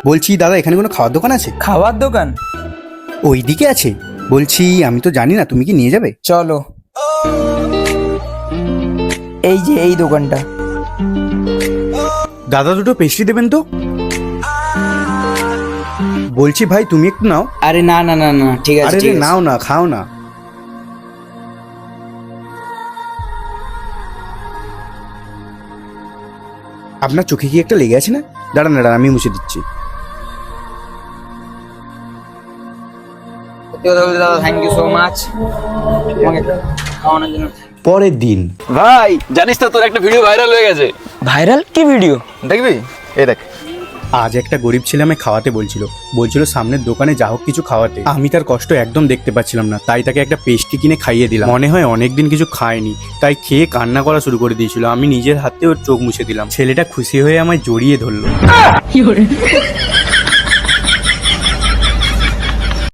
বলছি দাদা এখানে কোনো খাওয়ার দোকান আছে? খাওয়ার দোকান? ওই দিকে আছে। বলছি আমি তো জানি না, তুমি কি নিয়ে যাবে? চলো। এই যে এই দোকানটা। দাদা দুটো পেস্ট্রি দেবেন তো। বলছি ভাই তুমি একটু নাও। আরে না না না না, ঠিক আছে আরে ঠিক আছে। নাও না, খাও না। আপনার চোখে কি একটা লেগে আছে না? দাঁড়ান দাঁড়ান, আমি মুছে দিচ্ছি। দাদা থ্যাংক ইউ সো মাচ তোমাকে খাওয়ানোর জন্য। পরের দিন। ভাই জানিস তো তোর একটা ভিডিও ভাইরাল হয়ে গেছে। ভাইরাল কি ভিডিও? দেখবি? এই দেখ। আজ একটা গরিব ছেলে আমায় খাওয়াতে বলছিল সামনের দোকানে যা হোক কিছু খাওয়াতে। আমি তার কষ্ট একদম দেখতে পাচ্ছিলাম না, তাই তাকে একটা পেস্ট্রি কিনে খাইয়ে দিলাম। মনে হয় অনেকদিন কিছু খায়নি, তাই খেয়ে কান্না করা শুরু করে দিয়েছিল। আমি নিজের হাতে ওর চোখ মুছে দিলাম। ছেলেটা খুশি হয়ে আমায় জড়িয়ে ধরলো।